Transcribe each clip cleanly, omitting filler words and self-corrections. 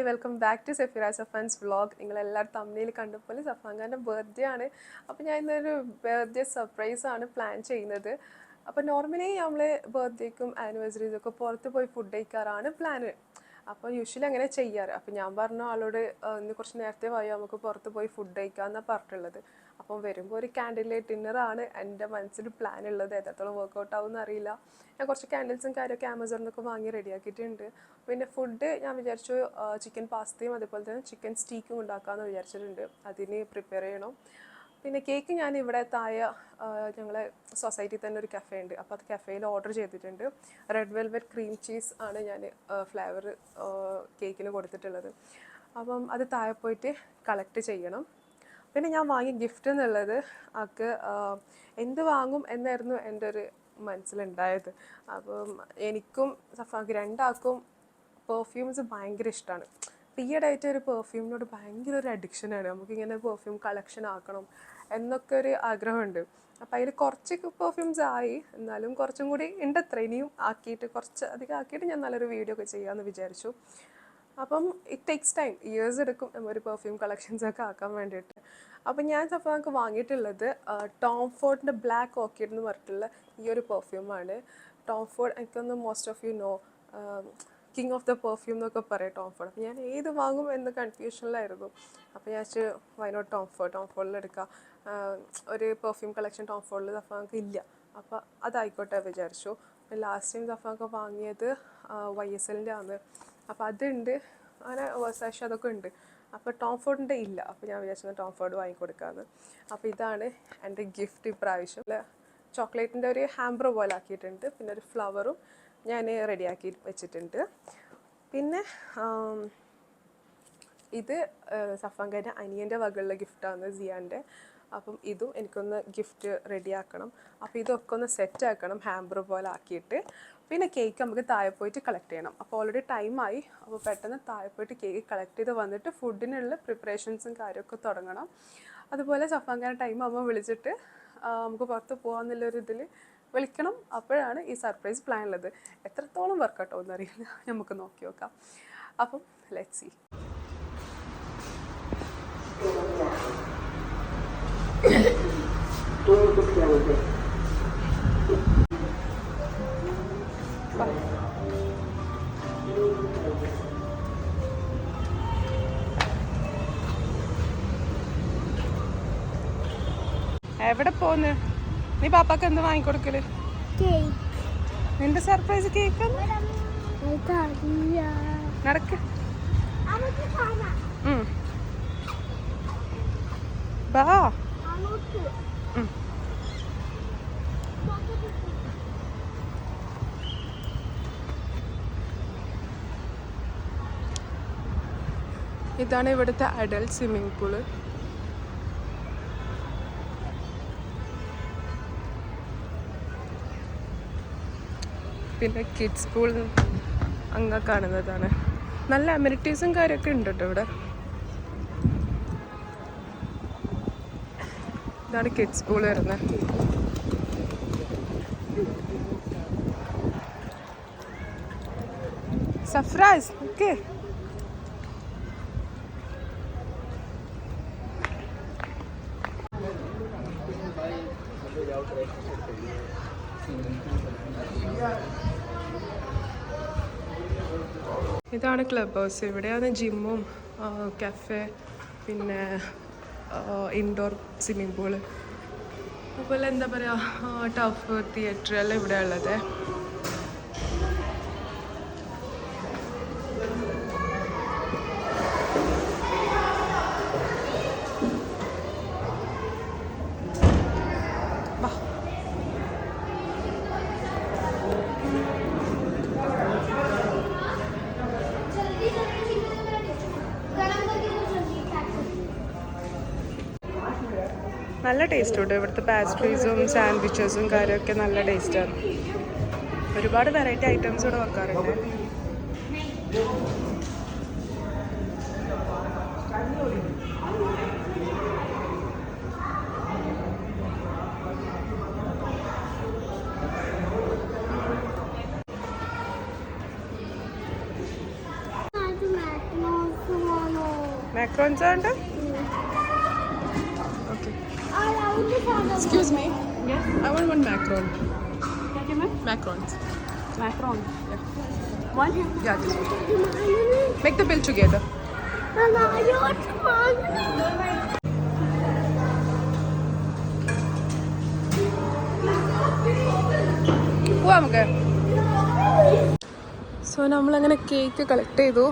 Welcome back to Sefira Safan's vlog. നിങ്ങളെല്ലാവരും തമ്മിൽ കണ്ടപ്പോൾ സഫാൻഖാൻ്റെ ബർത്ത്ഡേ ആണ്. അപ്പോൾ ഞാൻ ഇന്നൊരു ബർത്ത്ഡേ സർപ്രൈസാണ് പ്ലാൻ ചെയ്യുന്നത്. അപ്പോൾ നോർമലി നമ്മൾ ബർത്ത്ഡേക്കും ആനിവേഴ്സറീസൊക്കെ പുറത്ത് പോയി ഫുഡ് കഴിക്കാറാണ് പ്ലാന്. അപ്പോൾ യൂഷ്വലി അങ്ങനെ ചെയ്യാറ്. അപ്പോൾ ഞാൻ പറഞ്ഞു ആളോട് ഇന്ന് കുറച്ച് നേരത്തെ പോയി നമുക്ക് പുറത്ത് പോയി ഫുഡ് കഴിക്കാമെന്നാണ് പറഞ്ഞിട്ടുള്ളത്. അപ്പം വരുമ്പോൾ ഒരു ക്യാൻഡിൽ ലൈറ്റ് ഡിന്നറാണ് എൻ്റെ മനസ്സിൽ പ്ലാൻ ഉള്ളത്. എത്രത്തോളം വർക്കൗട്ട് ആവുമെന്ന് അറിയില്ല. ഞാൻ കുറച്ച് ക്യാൻഡിൽസും കാര്യമൊക്കെ ആമസോണിൽ നിന്നൊക്കെ വാങ്ങി റെഡിയാക്കിയിട്ടുണ്ട്. പിന്നെ ഫുഡ് ഞാൻ വിചാരിച്ചു ചിക്കൻ പാസ്തയും അതുപോലെ തന്നെ ചിക്കൻ സ്റ്റീക്കും ഉണ്ടാക്കാമെന്ന് വിചാരിച്ചിട്ടുണ്ട്. അതിന് പ്രിപ്പയർ ചെയ്യണം. പിന്നെ കേക്ക് ഞാൻ ഇവിടെ താഴെ ഞങ്ങളെ സൊസൈറ്റിയിൽ തന്നെ ഒരു കഫേ ഉണ്ട്. അപ്പോൾ അത് കഫേയിൽ ഓർഡർ ചെയ്തിട്ടുണ്ട്. റെഡ് വെൽവെറ്റ് ക്രീം ചീസ് ആണ് ഞാൻ ഫ്ലേവർ കേക്കിന് കൊടുത്തിട്ടുള്ളത്. അപ്പം അത് താഴെ പോയിട്ട് കളക്ട് ചെയ്യണം. പിന്നെ ഞാൻ വാങ്ങിയ ഗിഫ്റ്റ് എന്നുള്ളത് ആൾക്ക് എന്ത് വാങ്ങും എന്നായിരുന്നു എൻ്റെ ഒരു മനസ്സിലുണ്ടായത്. അപ്പം എനിക്കും സഫാക്ക് രണ്ടാൾക്കും പെർഫ്യൂംസ് ഭയങ്കര ഇഷ്ടമാണ്. ഈയിടെയായിട്ട് ഒരു പെർഫ്യൂമിനോട് ഭയങ്കര ഒരു അഡിക്ഷനാണ്. നമുക്കിങ്ങനെ പെർഫ്യൂം കളക്ഷൻ ആക്കണം എന്നൊക്കെ ഒരു ആഗ്രഹമുണ്ട്. അപ്പം അതിൽ കുറച്ച് പെർഫ്യൂംസ് ആയി, എന്നാലും കുറച്ചും കൂടി ഉണ്ട്. അത്ര ഇനിയും ആക്കിയിട്ട് കുറച്ച് അധികം ആക്കിയിട്ട് ഞാൻ നല്ലൊരു വീഡിയോ ഒക്കെ ചെയ്യാമെന്ന് വിചാരിച്ചു. അപ്പം ഇറ്റ് ടേക്സ് ടൈം, ഇയേഴ്സ് എടുക്കും ഒരു പെർഫ്യൂം കളക്ഷൻസൊക്കെ ആക്കാൻ വേണ്ടിയിട്ട്. അപ്പം ഞാൻ സഫാക്ക് വാങ്ങിയിട്ടുള്ളത് ടോം ഫോർഡിൻ്റെ ബ്ലാക്ക് ഓർക്കിഡ് എന്ന് പറഞ്ഞിട്ടുള്ള ഈ ഒരു പെർഫ്യൂമാണ്. ടോം ഫോർഡ് എനിക്കൊന്ന് most of you know king of the perfume എന്നൊക്കെ പറയും ടോം ഫോർഡ്. അപ്പോൾ ഞാൻ ഏത് വാങ്ങും എന്ന കൺഫ്യൂഷനിലായിരുന്നു. അപ്പോൾ ഞാൻ വൈനോട്ട് ടോം ഫോർഡിൽ എടുക്കാം. ഒരു പെർഫ്യൂം കളക്ഷൻ ടോം ഫോർഡിൽ സഫാക്ക് ഇല്ല. അപ്പോൾ അതായിക്കോട്ടെ വിചാരിച്ചു. ലാസ്റ്റ് ടൈം സഫാക്ക് വാങ്ങിയത് YSLൻ്റെ ആണ്. അപ്പോൾ അതുണ്ട്, അങ്ങനെ വേഴ്സാഷ് അതൊക്കെ ഉണ്ട്. അപ്പോൾ ടോം ഫോർഡിൻ്റെ ഇല്ല. അപ്പോൾ ഞാൻ വിചാരിച്ചത് ടോം ഫോർഡ് വാങ്ങിക്കൊടുക്കാമെന്ന്. അപ്പോൾ ഇതാണ് എൻ്റെ ഗിഫ്റ്റ് ഇപ്രാവശ്യം. ചോക്ലേറ്റിൻ്റെ ഒരു ഹാമ്പർ പോലെ ആക്കിയിട്ടുണ്ട്. പിന്നെ ഒരു ഫ്ലവറും ഞാൻ റെഡിയാക്കി വെച്ചിട്ടുണ്ട്. പിന്നെ ഇത് സഫാൻഖാൻ്റെ അനിയൻ്റെ വകയുള്ള ഗിഫ്റ്റാണ്, സിയാൻ്റെ. അപ്പം ഇതും എനിക്കൊന്ന് ഗിഫ്റ്റ് റെഡിയാക്കണം. അപ്പോൾ ഇതൊക്കെ ഒന്ന് സെറ്റാക്കണം ഹാമ്പർ പോലെ ആക്കിയിട്ട്. പിന്നെ കേക്ക് നമുക്ക് താഴെ പോയിട്ട് കളക്ട് ചെയ്യണം. അപ്പോൾ ഓൾറെഡി ടൈമായി. അപ്പോൾ പെട്ടെന്ന് താഴെ പോയിട്ട് കേക്ക് കളക്ട് ചെയ്ത് വന്നിട്ട് ഫുഡിനുള്ള പ്രിപ്പറേഷൻസും കാര്യമൊക്കെ തുടങ്ങണം. അതുപോലെ സഫാൻഖാൻ്റെ ടൈം ആകുമ്പോൾ വിളിച്ചിട്ട് നമുക്ക് പുറത്ത് പോകാമെന്നുള്ളൊരു ഇതിൽ വിളിക്കണം. അപ്പോഴാണ് ഈ സർപ്രൈസ് പ്ലാൻ ഉള്ളത്. എത്രത്തോളം വർക്കൗട്ട് ആവുമെന്ന് അറിയില്ല, നമുക്ക് നോക്കി നോക്കാം. അപ്പം ലെറ്റ്സ് സീ. എവിടെ പോന്ന്? നീ പാപ്പാക്ക് എന്ത് വാങ്ങിക്കൊടുക്കല്? നിന്റെ സർപ്രൈസ് കേക്ക് നടക്ക്. ബാ. ഇതാണ് ഇവിടുത്തെ അഡൽട്ട് സ്വിമ്മിംഗ് പൂള്. പിന്നെ കിഡ്സ് പൂൾ അങ്ങ് കാണുന്നതാണ്. നല്ല അമ്യൂണിറ്റീസും കാര്യമൊക്കെ ഉണ്ട് കേട്ടോ ഇവിടെ. ഇതാണ് കിഡ്സ് പൂൾ വരുന്നത്. സഫ്രാസ് ഓക്കെ. ഇതാണ് ക്ലബ് ഹൗസ്. ഇവിടെയാണ് ജിമ്മും കഫേ പിന്നെ ഇൻഡോർ സ്വിമ്മിംഗ് പൂള്, അതുപോലെ എന്താ പറയുക ടഫ് തിയേറ്റർ എല്ലാം ഇവിടെ ഉള്ളത്. നല്ല ടേസ്റ്റ് ഉണ്ട് ഇവിടുത്തെ പാസ്ട്രീസും സാൻഡ്വിച്ചസും കാര്യമൊക്കെ നല്ല ടേസ്റ്റാണ്. ഒരുപാട് വെറൈറ്റി ഐറ്റംസ് ഇവിടെ വെക്കാറുണ്ട്. Macarons and okay. Excuse me. Yes. I want one macaron. क्या क्या ma'am? Macarons. Macron. Yeah. One. Yeah, this one. Make the bill together. പോവാം നമുക്ക്. സോ നമ്മളങ്ങനെ കേക്ക് കളക്ട് ചെയ്തു.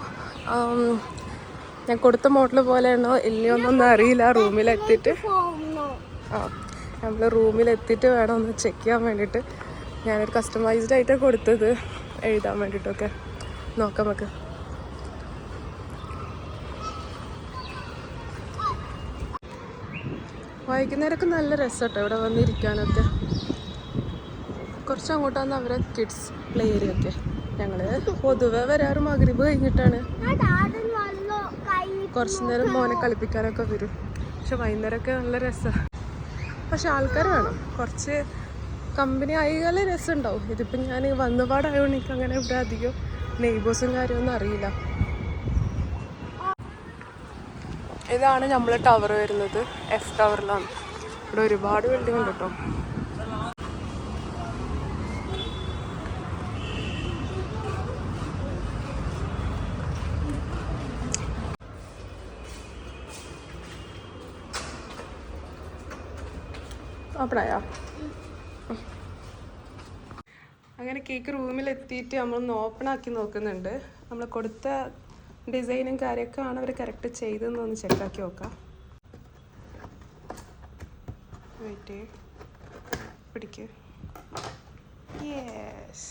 ഞാൻ കൊടുത്ത മോഡൽ പോലെയാണോ ഇല്ലയോന്നൊന്നും അറിയില്ല. റൂമിലെത്തിയിട്ട് നമ്മൾ റൂമിലെത്തിയിട്ട് വേണം ഒന്ന് ചെക്ക് ചെയ്യാൻ വേണ്ടിയിട്ട്. ഞാനൊരു കസ്റ്റമൈസ്ഡ് ആയിട്ടാണ് കൊടുത്തത് എഴുതാൻ വേണ്ടിയിട്ടൊക്കെ. നോക്കാം നമുക്ക്. വൈകുന്നേരമൊക്കെ നല്ല രസമാട്ടോ ഇവിടെ വന്നിരിക്കാനൊക്കെ. കുറച്ച് അങ്ങോട്ട് വന്ന് അവരെ കിഡ്സ് പ്ലേ ഏരിയ ഒക്കെ. ഞങ്ങൾ പൊതുവെ വരാറ് മഗ്രിബ് കഴിഞ്ഞിട്ടാണ്. കുറച്ച് നേരം മോനെ കളിപ്പിക്കാനൊക്കെ വരും. പക്ഷെ വൈകുന്നേരമൊക്കെ നല്ല രസമാണ്. പക്ഷെ ആൾക്കാർ വേണം, കുറച്ച് കമ്പനി ആയാലേ രസം ഉണ്ടാവും. ഇതിപ്പോൾ ഞാൻ വന്നപാടായതുകൊണ്ട് എനിക്ക് അങ്ങനെ ഇവിടെ അധികം നെയ്ബേഴ്സും കാര്യമൊന്നും അറിയില്ല. ഇതാണ് നമ്മൾ ടവർ വരുന്നത്. F ടവറിലാണ്. ഇവിടെ ഒരുപാട് ബിൽഡിംഗ് ഉണ്ട് കേട്ടോ. അപ്പഴാ അങ്ങനെ കേക്ക് റൂമിലെത്തിയിട്ട് നമ്മളൊന്ന് ഓപ്പൺ ആക്കി നോക്കുന്നുണ്ട്. നമ്മൾ കൊടുത്ത ഡിസൈനും കാര്യമൊക്കെ ആണ് അവർ കറക്റ്റ് ചെയ്തെന്നൊന്ന് ചെക്കാക്കി നോക്കാം. വെയിറ്റ് പിടിക്ക്. യെസ്,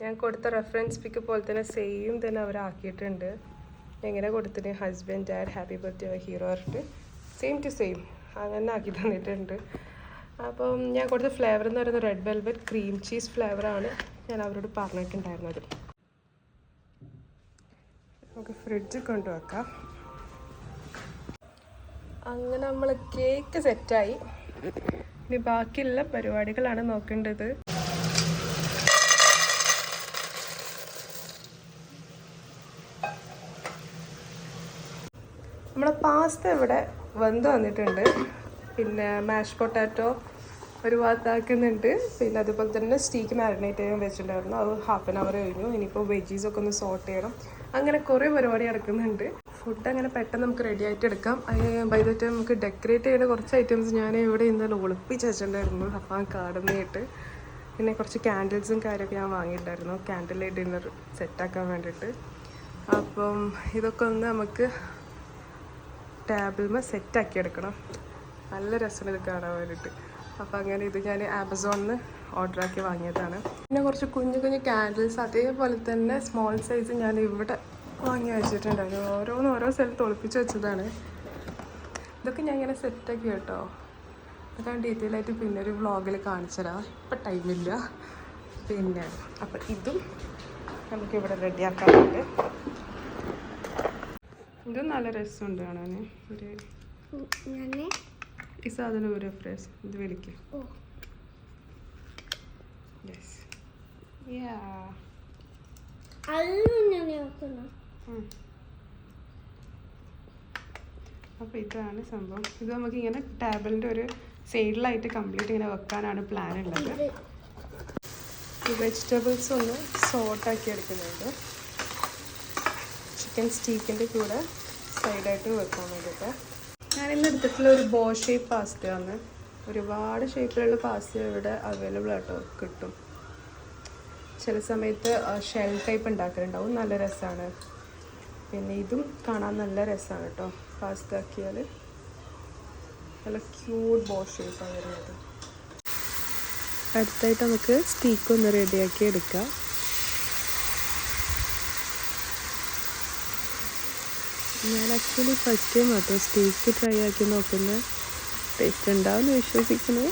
ഞാൻ കൊടുത്ത റെഫറൻസ് പിക്ക് പോലെ തന്നെ സെയിം തന്നെ അവരാക്കിയിട്ടുണ്ട്. എങ്ങനെ കൊടുത്തിട്ട് husband dad happy birthday hero പറഞ്ഞിട്ട് സെയിം ടു സെയിം അങ്ങനെ ആക്കി തന്നിട്ടുണ്ട്. അപ്പം ഞാൻ കൊടുത്ത ഫ്ലേവർ എന്ന് പറയുന്നത് റെഡ് വെൽവെറ്റ് ക്രീം ചീസ് ഫ്ലേവറാണ് ഞാൻ അവരോട് പറഞ്ഞിട്ടുണ്ടായിരുന്നത്. നമുക്ക് ഫ്രിഡ്ജിൽ കൊണ്ടുവെക്കാം. അങ്ങനെ നമ്മൾ കേക്ക് സെറ്റായി. ഇനി ബാക്കിയുള്ള പരിപാടികളാണ് നോക്കേണ്ടത്. നമ്മളെ പാസ്ത ഇവിടെ വെന്ത് വന്നിട്ടുണ്ട്. പിന്നെ മാഷ് പൊട്ടാറ്റോ ഒരു ഭാഗത്താക്കുന്നുണ്ട്. പിന്നെ അതുപോലെ തന്നെ സ്റ്റീക്ക് മാരിനേറ്റ് ചെയ്യാൻ വെച്ചിട്ടുണ്ടായിരുന്നു. അത് ഹാഫ് ആൻ അവർ കഴിഞ്ഞു. ഇനിയിപ്പോൾ വെജീസൊക്കെ ഒന്ന് സോട്ട് ചെയ്യണം. അങ്ങനെ കുറേ പരിപാടി നടക്കുന്നുണ്ട്. ഫുഡ് അങ്ങനെ പെട്ടെന്ന് നമുക്ക് റെഡി ആയിട്ട് എടുക്കാം. ബൈ ദ ടൈം നമുക്ക് ഡെക്കറേറ്റ് ചെയ്യുന്ന കുറച്ച് ഐറ്റംസ് ഞാൻ ഇവിടെ ഇന്നലെ ഒളിപ്പിച്ച് വെച്ചിട്ടുണ്ടായിരുന്നു അപ്പം കടന്നിട്ട്. പിന്നെ കുറച്ച് ക്യാൻഡിൽസും കാര്യമൊക്കെ ഞാൻ വാങ്ങിയിട്ടുണ്ടായിരുന്നു ക്യാൻഡിൽ ലൈറ്റ് ഡിന്നർ സെറ്റാക്കാൻ വേണ്ടിയിട്ട്. അപ്പം ഇതൊക്കെ ഒന്ന് നമുക്ക് ടേബിൾമേ സെറ്റാക്കി എടുക്കണം. നല്ല രസമാണ് ഇത് കാണാൻ വേണ്ടിയിട്ട്. അപ്പോൾ അങ്ങനെ ഇത് ഞാൻ ആമസോണിൽ നിന്ന് ഓർഡറാക്കി വാങ്ങിയതാണ്. പിന്നെ കുറച്ച് കുഞ്ഞു കുഞ്ഞു ക്യാൻഡിൽസ് അതേപോലെ തന്നെ സ്മോൾ സൈസ് ഞാൻ ഇവിടെ വാങ്ങി വെച്ചിട്ടുണ്ടായിരുന്നു. ഓരോന്നും ഓരോ സ്ഥലത്ത് ഒളിപ്പിച്ച് വെച്ചതാണ്. ഇതൊക്കെ ഞാൻ ഇങ്ങനെ സെറ്റാക്കി കേട്ടോ. അതൊക്കെ ഡീറ്റെയിൽ ആയിട്ട് പിന്നെ ഒരു വ്ളോഗിൽ കാണിച്ചു തരാം. ഇപ്പം ടൈമില്ല. പിന്നെ അപ്പം ഇതും നമുക്കിവിടെ റെഡിയാക്കാറുണ്ട്. ഇതും നല്ല രസമുണ്ട് കാണാൻ. ഒരു ഈ സാധനം ഒരു ഫ്രഷ് ഇത് വിളിക്കും. യെസ്, അപ്പോൾ ഇതാണ് സംഭവം. ഇത് നമുക്കിങ്ങനെ ടേബിളിൻ്റെ ഒരു സൈഡിലായിട്ട് കംപ്ലീറ്റ് ഇങ്ങനെ വെക്കാനാണ് പ്ലാൻ ഉള്ളത്. ഈ വെജിറ്റബിൾസ് ഒന്ന് സോട്ടാക്കി എടുക്കുന്നുണ്ട്. ചിക്കൻ സ്റ്റീക്കിൻ്റെ കൂടെ സൈഡായിട്ട് വെക്കാൻ വേണ്ടിയിട്ട്. ഞാനിന്ന് എടുത്തിട്ടുള്ള ഒരു ബോ ഷേപ്പ് പാസ്തയാണ്. ഒരുപാട് ഷേപ്പിലുള്ള പാസ്ത ഇവിടെ അവൈലബിൾ ആട്ടോ, കിട്ടും. ചില സമയത്ത് ഷെൽ ടൈപ്പ് ഉണ്ടാക്കലുണ്ടാവും, നല്ല രസമാണ്. പിന്നെ ഇതും കാണാൻ നല്ല രസമാണ് കേട്ടോ. പാസ്ത ആക്കിയാൽ നല്ല ക്യൂട്ട് ബോ ഷേപ്പാണ് വരുന്നത്. അടുത്തായിട്ട് നമുക്ക് സ്റ്റീക്ക് ഒന്ന് റെഡിയാക്കി എടുക്കാം. ഞാൻ ആക്ച്വലി ഫസ്റ്റ് ടൈം കേട്ടോ സ്റ്റേക്ക് ട്രൈ ആക്കി നോക്കുന്നത്. ടേസ്റ്റ് ഉണ്ടാവുമെന്ന് വിശ്വസിക്കുന്നു.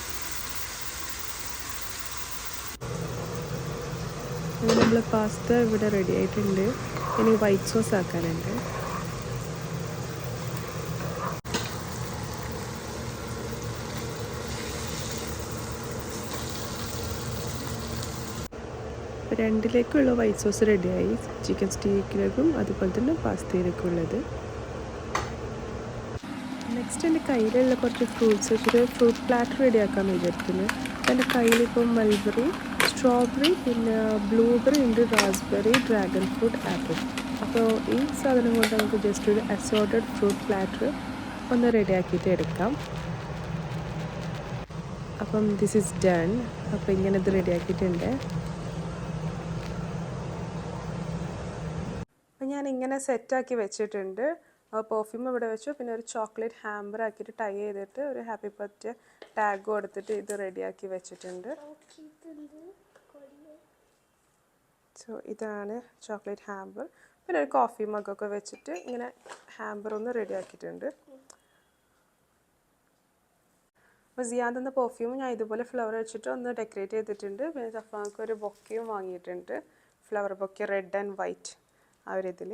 അങ്ങനെ നമ്മൾ പാസ്ത ഇവിടെ റെഡി ആയിട്ടുണ്ട്. ഇനി വൈറ്റ് സോസ് ആക്കാനുണ്ട്. രണ്ടിലേക്കുള്ള വൈറ്റ് സോസ് റെഡിയായി. ചിക്കൻ സ്റ്റീക്കിലേക്കും അതുപോലെ തന്നെ പാസ്തയിലേക്കും ഉള്ളത്. നെക്സ്റ്റ് എൻ്റെ കയ്യിലുള്ള കുറച്ച് ഫ്രൂട്ട്സ് വെച്ചിട്ട് ഫ്രൂട്ട് പ്ലാറ്റർ റെഡിയാക്കാമെന്ന് വിചാരിക്കുന്നത്. എൻ്റെ കയ്യിലിപ്പം മൽബറി, സ്ട്രോബെറി, പിന്നെ ബ്ലൂബെറി ഉണ്ട്, റാസ്ബെറി, ഡ്രാഗൺ ഫ്രൂട്ട്, ആപ്പിൾ. അപ്പോൾ ഈ സാധനം കൊണ്ട് നമുക്ക് ജസ്റ്റ് ഒരു അസോർട്ടഡ് ഫ്രൂട്ട് പ്ലാറ്റർ ഒന്ന് റെഡിയാക്കിയിട്ട് എടുക്കാം. അപ്പം ദിസ് ഈസ് ഡൺ. അപ്പോൾ ഇങ്ങനെ ഇത് റെഡിയാക്കിയിട്ടുണ്ട്. അപ്പം ഞാൻ ഇങ്ങനെ സെറ്റാക്കി വെച്ചിട്ടുണ്ട്. പെർഫ്യൂം ഇവിടെ വെച്ചു, പിന്നെ ഒരു ചോക്ലേറ്റ് ഹാമ്പർ ആക്കിയിട്ട് ടൈ ചെയ്തിട്ട് ഒരു ഹാപ്പി ബർത്ത്ഡേ ടാഗ് കൊടുത്തിട്ട് ഇത് റെഡിയാക്കി വെച്ചിട്ടുണ്ട്. സോ ഇതാണ് ചോക്ലേറ്റ് ഹാമ്പർ. പിന്നെ ഒരു കോഫി മഗ്ഗൊക്കെ വെച്ചിട്ട് ഇങ്ങനെ ഹാമ്പർ ഒന്ന് റെഡിയാക്കിയിട്ടുണ്ട്. അപ്പോൾ സിയാദ് എന്ന പെർഫ്യൂം ഞാൻ ഇതുപോലെ ഫ്ലവർ വെച്ചിട്ട് ഒന്ന് ഡെക്കറേറ്റ് ചെയ്തിട്ടുണ്ട്. പിന്നെ സഫാക്ക് ഒരു ബൊക്കയും വാങ്ങിയിട്ടുണ്ട്, flower bouquet red and white ആ ഒരു ഇതിൽ.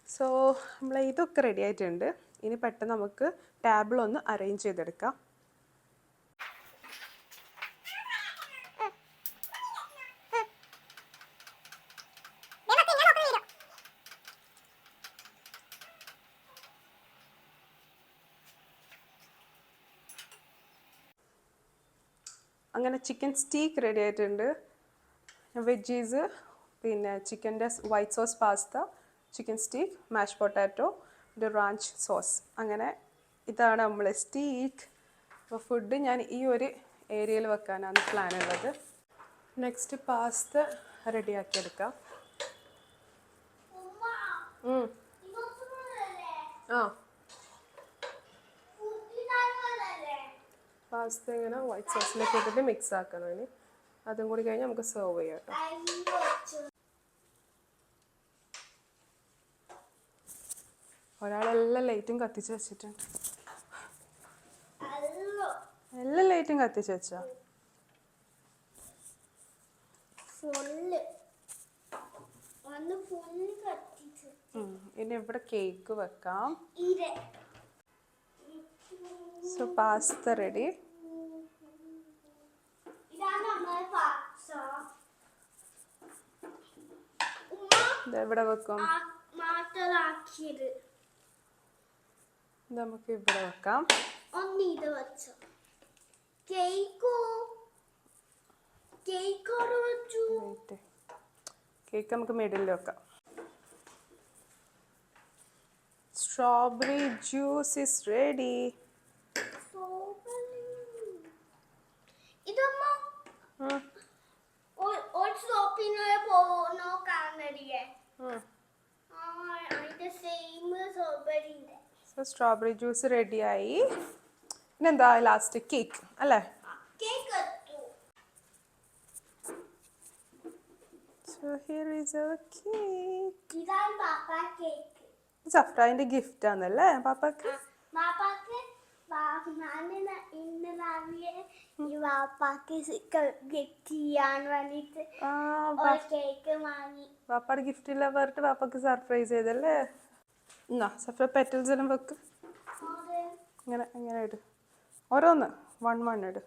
സോ നമ്മൾ ഇതൊക്കെ റെഡി ആയിട്ടുണ്ട്. ഇനി പെട്ടെന്ന് നമുക്ക് ടേബിൾ ഒന്ന് അറേഞ്ച് ചെയ്തെടുക്കാം. അങ്ങനെ ചിക്കൻ സ്റ്റീക്ക് റെഡി ആയിട്ടുണ്ട്. വെജീസ്, പിന്നെ ചിക്കൻ്റെ white sauce pasta, chicken steak, മാഷ് പൊട്ടാറ്റോ, ഒരു റാഞ്ച് സോസ്. അങ്ങനെ ഇതാണ് നമ്മളെ സ്റ്റീക്ക്. അപ്പോൾ ഫുഡ് ഞാൻ ഈ ഒരു ഏരിയയിൽ വെക്കാനാണ് പ്ലാൻ ഉള്ളത്. നെക്സ്റ്റ് പാസ്ത റെഡിയാക്കിയെടുക്കാം. ആ പാസ്ത ഇങ്ങനെ വൈറ്റ് സോസിലേക്ക് ഇട്ടിട്ട് മിക്സ് ആക്കണം. ഇനി അതും കൂടി കഴിഞ്ഞ് നമുക്ക് സെർവ് ചെയ്യാം കേട്ടോ. ഒരാളെല്ലാം ലൈറ്റും കത്തിച്ച് വെച്ചിട്ടുണ്ട്. എല്ലാ ലൈറ്റും കത്തിച്ച് വെച്ചാ ഇനി ഇവിടെ കേക്ക് വെക്കാം. So pasta ready. ഇവിടെ വെക്കാം. നമുക്ക് ഇവിടെ വെക്കാം. കേക്ക് നമുക്ക് മിഡിൽ വെക്കാം. Strawberry juice is ready. So strawberry juice ready ആയി. ഇനെന്താ ലാസ്റ്റ് കേക്ക് അല്ലേ? So here is our cake. സഫ്രാന്റെ ഗിഫ്റ്റ് ആണല്ലേ പാപ്പാക്ക്? പാപ്പാടെ ഗിഫ്റ്റ് ഇല്ല പറഞ്ഞിട്ട് പാപ്പാക്ക് സർപ്രൈസ് ചെയ്തല്ലേ? എന്നാ സഫ്ര പെറ്റൽസ് എല്ലാം വെക്ക്. ഇങ്ങനെ ഇങ്ങനെ ഇട്, ഓരോന്ന് 1 ഇട്.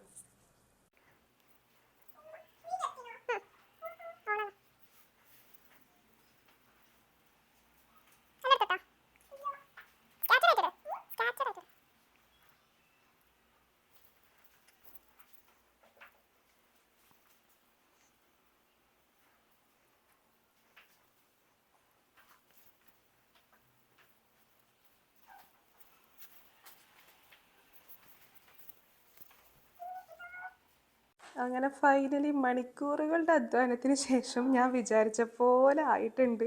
അങ്ങനെ ഫൈനലി മണിക്കൂറുകളുടെ അധ്വാനത്തിന് ശേഷം ഞാൻ വിചാരിച്ച പോലെ ആയിട്ടുണ്ട്.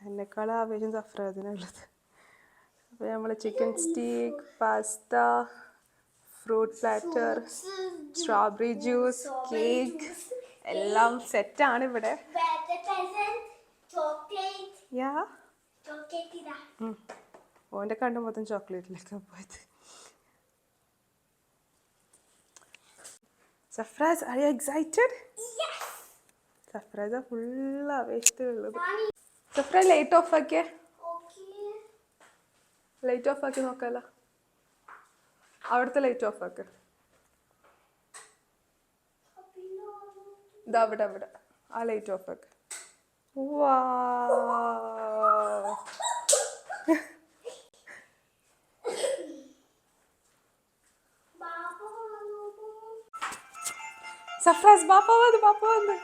എന്നെക്കാളും ആവേശം സഫ്രാദിനുള്ളത്. അപ്പോൾ നമ്മൾ chicken steak, pasta, fruit platter, strawberry juice, cake എല്ലാം സെറ്റാണ് ഇവിടെ. ഓൻ്റെ കണ്ടു മൊത്തം ചോക്ലേറ്റിലേക്കാണ് പോയത്. Safraz, are you excited? Yes. Safraz full ആവേശത്തിലുള്ളത്. സഫ്ര ലൈറ്റ് ഓഫ് ആക്കിയേ. ലൈറ്റ് ഓഫ് ആക്കി നോക്കാലോ. അവിടുത്തെ ലൈറ്റ് ഓഫ് ആക്ക്. ഇതാ അവിടെ അവിടെ ആ ലൈറ്റ് ഓഫ് ആക്ക്. വാ സർപ്രൈസ് ബാപ്പ വന്ന്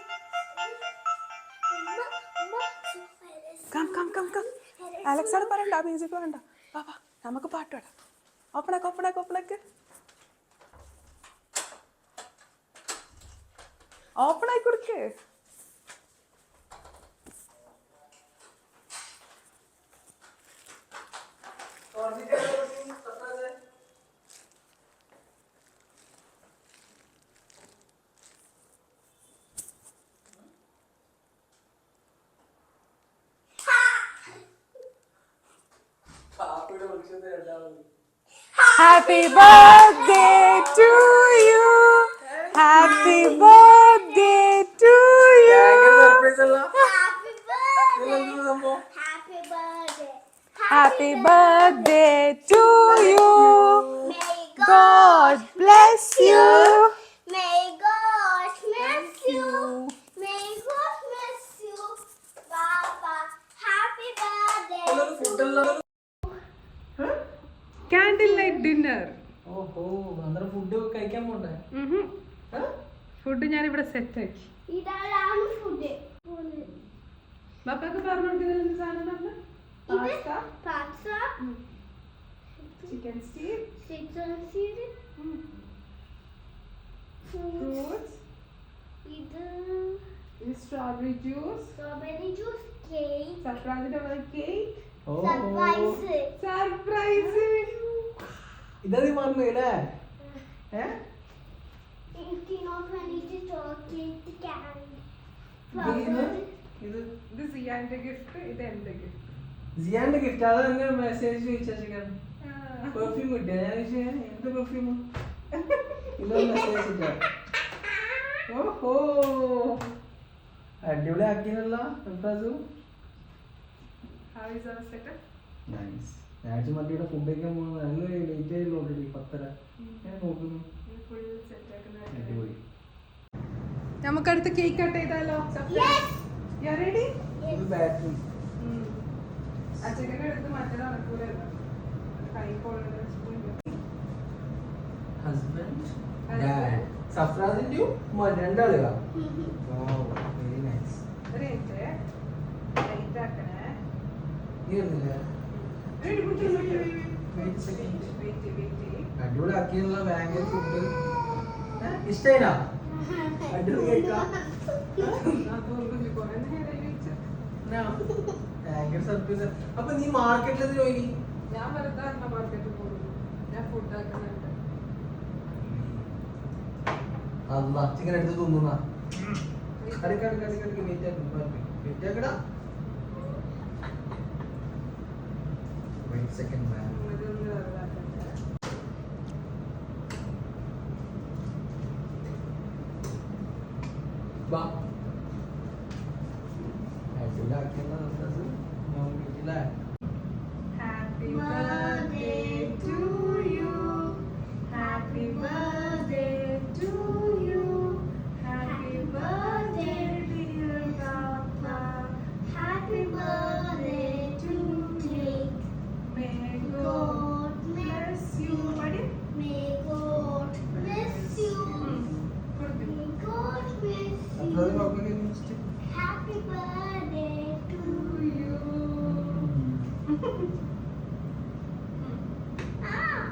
കം കം കം കം അലക്സോട് പറയണ്ട മ്യൂസിക് വേണ്ട ബാബ നമുക്ക് പാട്ട് പാടാം ഓപ്പണാക്ക് ഓപ്പണായി കൊടുക്ക് Happy birthday to you. Happy birthday to you. Happy birthday to you. God bless you. May God bless you. May God bless you. Papa, happy birthday. Candle light dinner. ഓഹോ അന്നേരം food കഴിക്കാൻ പോണ്ടേ? ഫുഡ് ഞാൻ ഇവിടെ set ആക്കി. ഇതാണ് food. ബാപ്പാക്ക് പറഞ്ഞു കൊടുക്കുന്നതിൽ സാധനം നമ്മൾ pasta, chicken stew, chicken stew, fruits, ഇത് strawberry juice, strawberry juice, cake, സർപ്രൈസിന്റെ കേക്ക്, സർപ്രൈസ്. ഇതാ നീ പറഞ്ഞല്ലേ? Chocolate candy. ഇത് ഇത് സിയാന്റെ ഗിഫ്റ്റ്, ഇത് എന്റെ ഗിഫ്റ്റ്. ജിയാന്റെ ഗിഫ്റ്റ്. അത് തന്നെ മെസ്സേജ് ചോദിച്ചാൽ പെർഫ്യൂം കിട്ടിയ ഞാൻ എന്ത് പെർഫ്യൂം ഇതൊരു മെസ്സേജ് ഇട്ടാ. ഓഹോ അടിപൊളി ആക്കിയല്ലോ surprise. How is our setup? Nice. ഞാൻ മറ്റിയുടെ ഫുഡ് കഴിക്കാൻ പോകുന്നത് ഞങ്ങൾ ലേറ്റ് ആയില്ലോ ഓൾറെഡി 10:30. ഞാൻ നോക്കുന്നു. ഫുൾ സെറ്റ് ആക്കുന്ന അടിപൊളി. നമുക്ക് അടുത്ത കേക്ക് കട്ട് ചെയ്താലോ? You ready? ഇത് ബാറ്ററി അച്ഛനെ എടുത്ത് മറ്റേ നടക്കൂലല്ലോ. കൈ കൊള്ളുന്ന ഹസ്ബൻഡ് ഡാഡ് സഫ്രാദിന്റെ രണ്ടാളുക. Very nice. ഒരു മിനിറ്റ് ലൈറ്റ് ആക്കണേ. നീ ഒന്നില്ല അടിപൊളി ആക്കിയുള്ള ഭയങ്കര ഫുഡ് ഇഷ്ടായില്ല. അടിപൊളി കേൾക്കാം. ഭയങ്കര സർപ്രൈസ്. അപ്പൊ നീ മാർക്കറ്റിൽ ജോലി? ഞാൻ വെറുതെ മാർക്കറ്റിൽ പോകും. ഞാൻ ഫുഡ് ആക്കുന്നുണ്ട്. അല്ല ചിക്കൻ എടുത്ത് തിന്നുന്ന വെയിറ്റ് ആക്കടാ. വെയിറ്റ് സെക്കൻഡ് മാൻ. ഇതൊന്ന് വെറുതാക്കട്ടെ. വാ അടിപൊളി ആക്കിയുള്ള സർപ്രൈസ് ഞാൻ വീട്ടിലെ. Happy birthday to you. Happy birthday to you. Happy birthday dear Papa. Happy birthday to cake. May God bless you. May God bless you. May God bless അപ്പൊ you. നോക്കി Happy birthday to you. Ah,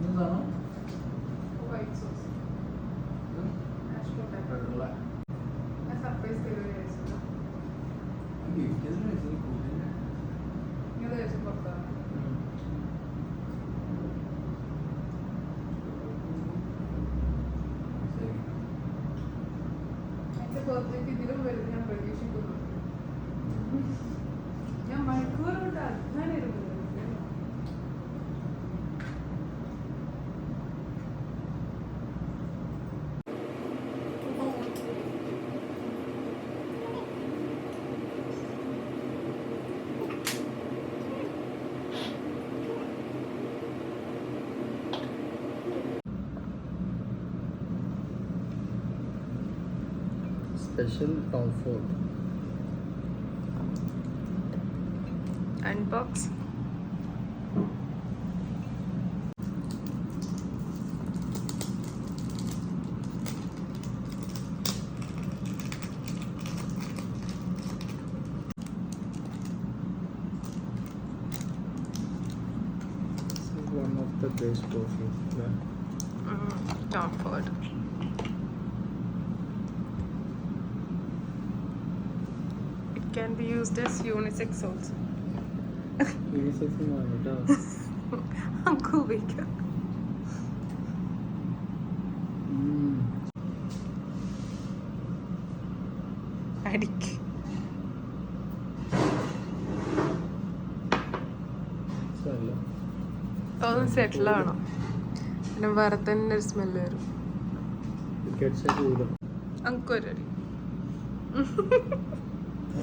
എന്താണ് White sauce. Mashed potato. A surprise delivery ആയിരുന്നു. നിങ്ങൾ കഴിച്ചു പുറത്താണ്. എന്റെ ബർത്ത്ഡേക്ക് ഇതിലും വരും ഞാൻ പ്രതീക്ഷിക്കുന്നു. ഞാൻ മണിക്കൂറുകൊണ്ട് അങ്ങനെ ഇരുന്നത്. Special comfort. Unbox. This is one of the best perfume. Tom Ford. It can be used as unisex also. Unisex ആണ് കേട്ടോ. നമുക്ക് ഉപയോഗിക്കാം. അടിക്ക്. സ്ഥലം. ഒന്ന് സെറ്റിൽ ആവണം. പിന്നെ വേറെ തന്നെ ഒരു സ്മെല്ല് വരും. ടിക്കറ്റ്സ് കൂടും. അങ്കൊരടി.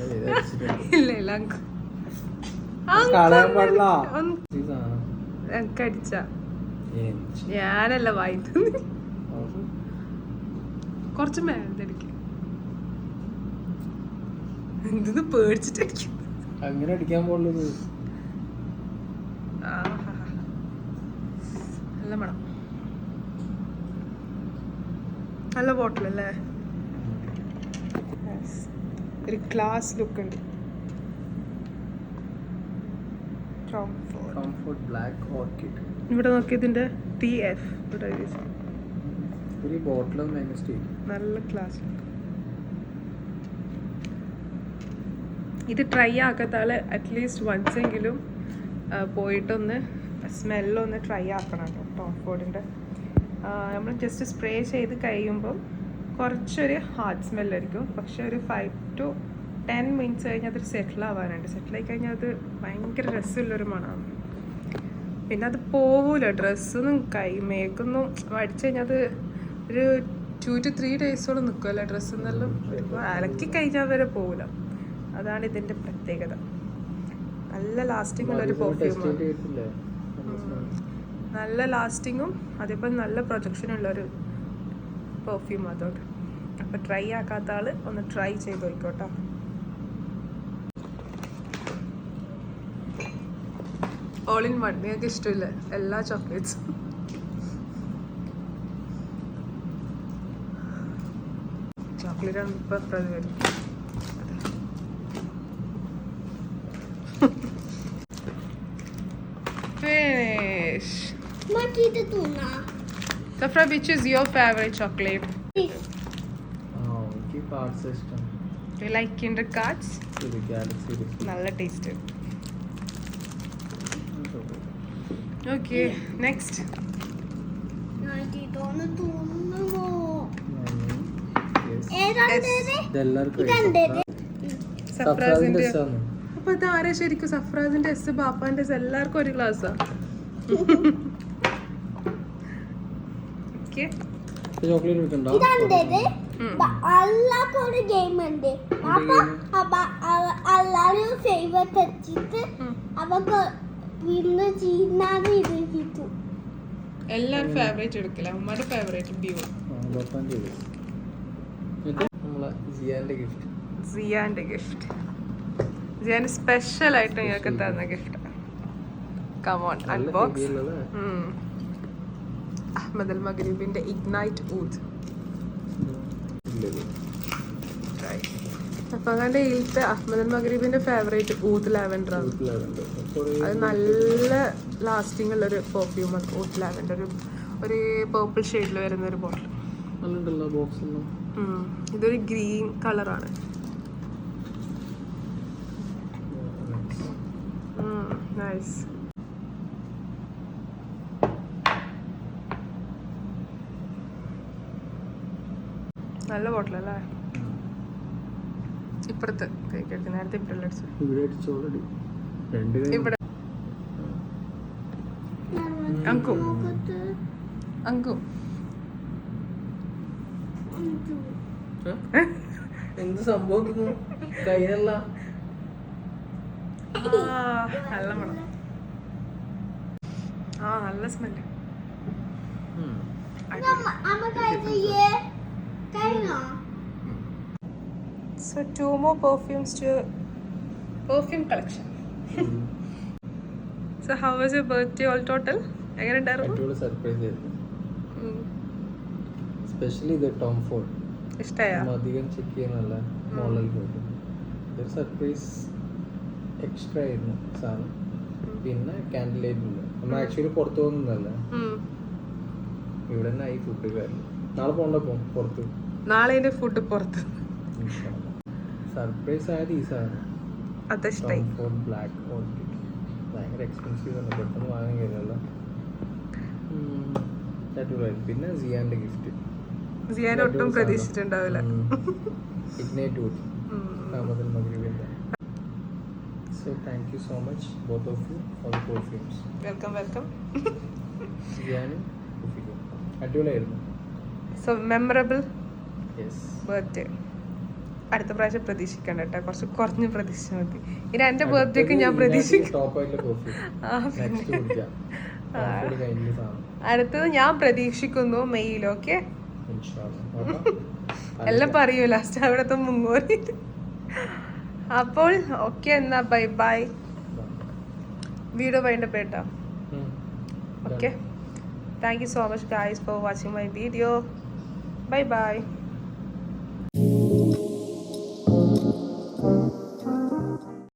അത് അടിച്ചിട്ടുണ്ട്. ഇല്ല ഇല്ല അങ്ക്. കളയാൻ പാടില്ല. ഒന്ന് ഈ സാധനം. അങ്ക് അടിച്ച. ഏഞ്ച്. ഞാനല്ല വായിക്കുന്നത്. കുറച്ച് മേലടിക്കും. എന്തെന്ന് പേടിച്ചിട്ടടിക്കും. അങ്ങനെ അടിക്കാൻ പാടുള്ളത്. ആഹാ. നല്ല മണം. നല്ല ബോട്ടിലല്ലേ? ഒരു ക്ലാസ് ലുക്ക് ഉണ്ട്. Comfort black orchid. ഇവിടെ നോക്കി ഇതിന്റെ TF ഇവിടെ ഒരു ബോട്ടിൽ സ്റ്റീൽ. നല്ല ക്ലാസ് ലുക്ക്. ഇത് ട്രൈ ആക്കാത്ത ആള് അറ്റ്ലീസ്റ്റ് വൺസ് എങ്കിലും പോയിട്ടൊന്ന് സ്മെല്ലൊന്ന് ട്രൈ ആക്കണം കേട്ടോ. ടോം ഫോർഡിൻ്റെ നമ്മൾ ജസ്റ്റ് സ്പ്രേ ചെയ്ത് കഴിയുമ്പം കുറച്ചൊരു ഹാർഡ് സ്മെല്ലായിരിക്കും. പക്ഷെ ഒരു 5 to 10 minutes കഴിഞ്ഞാൽ അതൊരു സെറ്റിൽ ആവാനുണ്ട്. സെറ്റിലായി കഴിഞ്ഞാൽ അത് ഭയങ്കര രസമുള്ളൊരു മണമാണ്. പിന്നെ അത് പോവില്ല. ഡ്രസ്സൊന്നും മേക്കൊന്നും അടിച്ചു കഴിഞ്ഞാൽ അത് ഒരു 2 to 3 days നിൽക്കുമല്ലോ ഡ്രസ്സെന്നെല്ലാം. അലക്കി കഴിഞ്ഞാൽ വരെ പോവില്ല. അതാണ് ഇതിൻ്റെ പ്രത്യേകത. നല്ല ലാസ്റ്റിംഗ് ഉള്ളൊരു പെർഫ്യൂമാണ്. നല്ല ലാസ്റ്റിങ്ങും അതേപോലെ നല്ല പ്രൊജക്ഷൻ ഉള്ളൊരു പെർഫ്യൂം അതുകൊണ്ട്. അപ്പോൾ ട്രൈ ആക്കാത്ത ആൾ ഒന്ന് ട്രൈ ചെയ്ത് നോക്കോട്ടോ. All in one. നിങ്ങൾക്ക് ഇഷ്ടമില്ല എല്ലാ ചോക്ലേറ്റ്സും. ചോക്ലേറ്റ് ആണ് ഇപ്പോൾ എത്ര വരും. Finish. Makita tuna. Safra, which is your favorite chocolate? എനിക്ക് പാർട്സ് ഇഷ്ടം. Do you like Kinder Cards? ഇത് ഗാലക്സി. നല്ല taste. Okay, next. Makita tuna. Yes. ഇതെല്ലാവർക്കും സഫ്രാസിന്റെ. അപ്പൊ ഇത് ആരാ ശരിക്കും? സഫ്രാസിന്റെ എസ്, ബാപ്പാന്റെ എസ്, എല്ലാവർക്കും ഒരു ഗ്ലാസ്സാ. Okay, chocolate എടുക്കണ്ടോ? ഇതെന്തത്? അല്ലാത്ത ഒരു ഗെയിം ഉണ്ട്. അപ്പൊ എല്ലാരും ഫേവറേറ്റ് വെച്ചിട്ട് അവക്ക് വിന്ന് ചെയ്യുന്നത് ഇത് കിട്ടും. എല്ലാരും ഫേവറേറ്റ് എടുക്കില്ല. അമ്മയുടെ ഫേവറേറ്റ് ബ്യൂ. നമ്മളെ ജിയാന്റെ ഗിഫ്റ്റ്. സിയാന്റെ ഗിഫ്റ്റ്. സിയാന് സ്പെഷ്യൽ ആയിട്ട് നിങ്ങൾക്ക് തന്ന ഗിഫ്റ്റ്. Come on, unbox. അഹ്മദ് അൽ മഗ്രിബിന്റെ ഇഗ്നൈറ്റ് ഊദ്. അപ്പൊ അങ്ങനെ ഇതിലത്തെ അഹ്മദ് അൽ മഗ്രിബിന്റെ ഫേവറേറ്റ് ഊദ് ലാവൻഡർ ആണ്. അത് നല്ല ലാസ്റ്റിംഗ് ഉള്ളൊരു പെർഫ്യൂമാണ്. ഊദ് ലാവൻഡർ ഒരു പേർപ്പിൾ ഷെയ്ഡിൽ വരുന്ന ഒരു ബോട്ടിൽ. ഇതൊരു ഗ്രീൻ കളറാണ്. നൈസ്. നല്ല ബോട്ടിലല്ലേ? ഇപ്പുറത്ത് കഴിക്കരുത്, നേരത്തെ ഇവിടെ അടിച്ചു. ഇവിടെ അടിച്ചു ഓൾറെഡി 2 കൈ. ഇവിടെ അങ്കു അങ്കു എന്ത് സംഭവിക്കുന്നു കയ്യിലല്ല. നല്ല മണം. നല്ല smell. So 2 more perfumes to perfume collection. So how was your birthday all total? എങ്ങനെ ഉണ്ടായിരുന്നു? അടിപൊളി സർപ്രൈസ് ആയിരുന്നു. സ്പെഷ്യലി ഇത് ടോം ഫോർഡ്. ഇഷ്ടമായോ? അധികം ചെക്ക് ചെയ്യുന്നല്ല, മോളിൽ പോയിട്ട് ഒരു സർപ്രൈസ് എക്സ്ട്രാ ആയിരുന്നു സാധനം. പിന്നെ ക്യാൻഡിൽ ലൈറ്റ് ഉണ്ട്. നമ്മൾ ആക്ച്വലി പുറത്തു പോകുന്നതല്ല, ഇവിടെ തന്നെ ആയി ഫുഡ് കാര്യം. നാളെ പോകണ്ടപ്പോ പുറത്ത്. നാളെ എൻ്റെ ഫുഡ് പുറത്ത്. സർപ്രൈസ് ആയത് ഈ സാധനം അതിഷ്ടായി. Tom Ford black orchid. ഭയങ്കര എക്സ്പെൻസീവ് ആണ്, പെട്ടെന്ന് വാങ്ങാൻ കഴിയില്ല. അടിപൊളിയായിരുന്നു. പിന്നെ സിയാന്റെ ഗിഫ്റ്റ് സിയാൻ ഒട്ടും പ്രതീക്ഷിച്ചിട്ടുണ്ടാവില്ല. ഇഗ്നൈറ്റ് വുഡ് താമസൽ മഗ്രിബിന്റെ. So thank you so much both of you for the perfumes. Welcome welcome. സിയാനും കുഫിക്കും അടിപൊളിയായിരുന്നു. So memorable yes. ബർത്ത്ഡേ. അടുത്ത പ്രാവശ്യം പ്രതീക്ഷിക്കണ്ട കേട്ടോ, കുറച്ച് കുറഞ്ഞ് പ്രതീക്ഷിച്ചാൽ മതി. ഇനി എൻ്റെ ബർത്ത്ഡേക്ക് ഞാൻ പ്രതീക്ഷിക്കും. ടോപ്പായിട്ടുള്ള പെർഫ്യൂം നെക്സ്റ്റ് കുടിക്കാം. ടോപ്പ് കഴിഞ്ഞ സാധനം അടുത്തത് ഞാൻ പ്രതീക്ഷിക്കുന്നു മെയ്യിൽ. ഓക്കെ, ഇൻഷാല്ലാ. എല്ലാം പറയൂ ലാസ്റ്റ് അവിടത്തെ മുങ്ങോറി. അപ്പോൾ ഓക്കെ, എന്നാ ബൈ ബൈ. വീഡിയോ വേണ്ട പേട്ടാ. Okay, thank you so much guys for watching my video. Bye by.